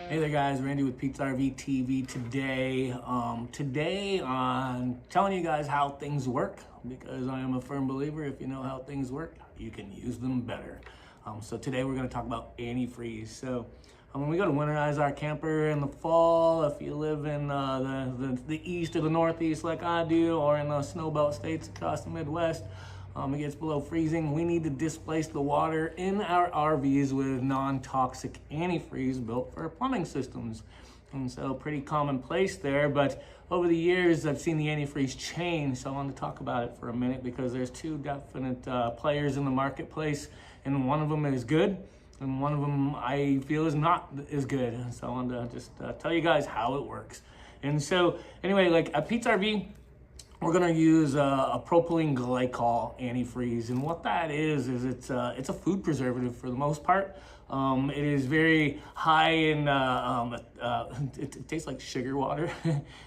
Hey there guys, Randy with Pete's RV TV today. Today I'm telling you guys how things work, because I am a firm believer if you know how things work, you can use them better. So today we're going to talk about antifreeze. So when we go to winterize our camper in the fall, if you live in the east or the northeast like I do, or in the snowbelt states across the Midwest, it gets below freezing, we need to displace the water in our RVs with non-toxic antifreeze built for plumbing systems. And so pretty commonplace there, but over the years I've seen the antifreeze change, so I wanted to talk about it for a minute because there's two definite players in the marketplace, and one of them is good and one of them I feel is not as good. So I wanted to just tell you guys how it works. And so anyway, like at Pete's RV, we're gonna use a propylene glycol antifreeze, and what that is it's a food preservative for the most part. It is very high in it tastes like sugar water.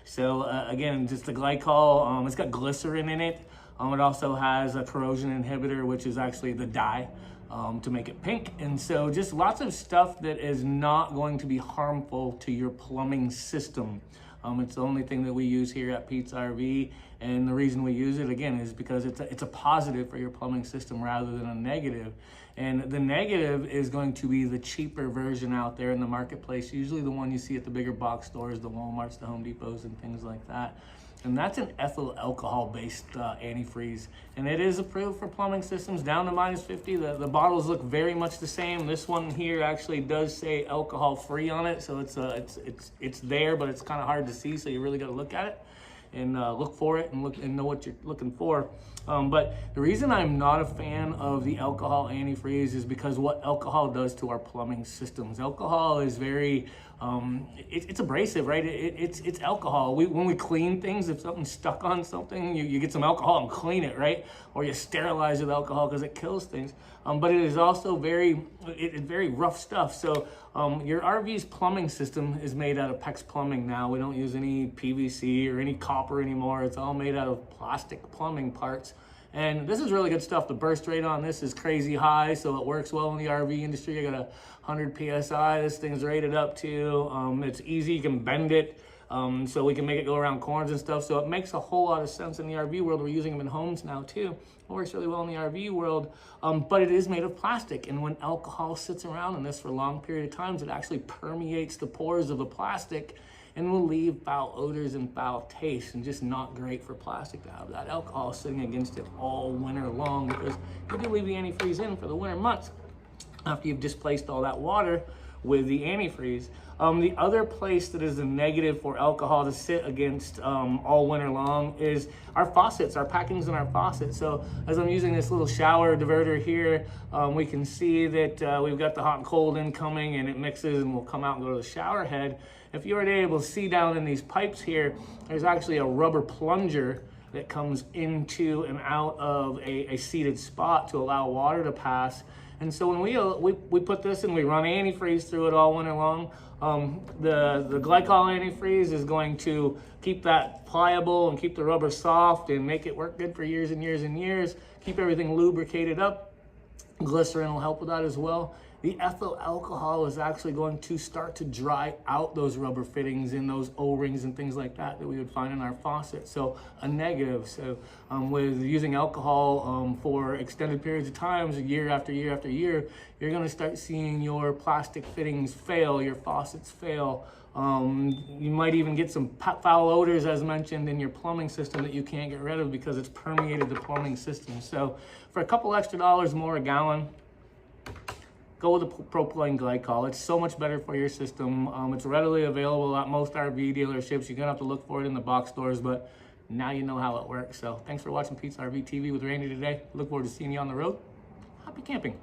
So again, just the glycol. It's got glycerin in it. It also has a corrosion inhibitor, which is actually the dye to make it pink. And so just lots of stuff that is not going to be harmful to your plumbing system. It's the only thing that we use here at Pete's RV, and the reason we use it again is because it's a positive for your plumbing system rather than a negative. And the negative is going to be the cheaper version out there in the marketplace, usually the one you see at the bigger box stores, the Walmarts, the Home Depots, and things like that. And that's an ethyl alcohol-based antifreeze, and it is approved for plumbing systems down to -50. The bottles look very much the same. This one here actually does say alcohol-free on it, so it's there, but it's kind of hard to see. So you really got to look at it and look for it and know what you're looking for. But the reason I'm not a fan of the alcohol antifreeze is because what alcohol does to our plumbing systems. Alcohol is very, it's abrasive, right? It's alcohol. When we clean things, if something's stuck on something, you get some alcohol and clean it, right? Or you sterilize with alcohol because it kills things. But it is also very rough stuff. So your RV's plumbing system is made out of PEX plumbing now. We don't use any PVC or any copper anymore. It's all made out of plastic plumbing parts. And this is really good stuff. The burst rate on this is crazy high, so it works well in the RV industry. I got a 100 PSI, this thing's rated up to. It's easy, you can bend it, so we can make it go around corners and stuff. So it makes a whole lot of sense in the RV world. We're using them in homes now too. It works really well in the RV world, but it is made of plastic. And when alcohol sits around in this for a long period of times, it actually permeates the pores of the plastic and will leave foul odors and foul taste, and just not great for plastic to have that alcohol sitting against it all winter long, because you do leave the antifreeze in for the winter months after you've displaced all that water with the antifreeze. The other place that is a negative for alcohol to sit against all winter long is our faucets, our packings in our faucets. So as I'm using this little shower diverter here, we can see that we've got the hot and cold incoming, and it mixes and will come out and go to the shower head. If you were able to see down in these pipes here, there's actually a rubber plunger that comes into and out of a seated spot to allow water to pass. And so when we put this in, we run antifreeze through it all winter long. The glycol antifreeze is going to keep that pliable and keep the rubber soft and make it work good for years and years and years. Keep everything lubricated up. Glycerin will help with that as well. The ethyl alcohol is actually going to start to dry out those rubber fittings and those O-rings and things like that we would find in our faucet. So a negative. So with using alcohol for extended periods of times, year after year after year, you're going to start seeing your plastic fittings fail, your faucets fail. You might even get some foul odors, as mentioned, in your plumbing system that you can't get rid of because it's permeated the plumbing system. So for a couple extra dollars more a gallon, go with the propylene glycol. It's so much better for your system. It's readily available at most RV dealerships. You're gonna have to look for it in the box stores, but now you know how it works. So thanks for watching Pete's RV TV with Randy today. Look forward to seeing you on the road. Happy camping.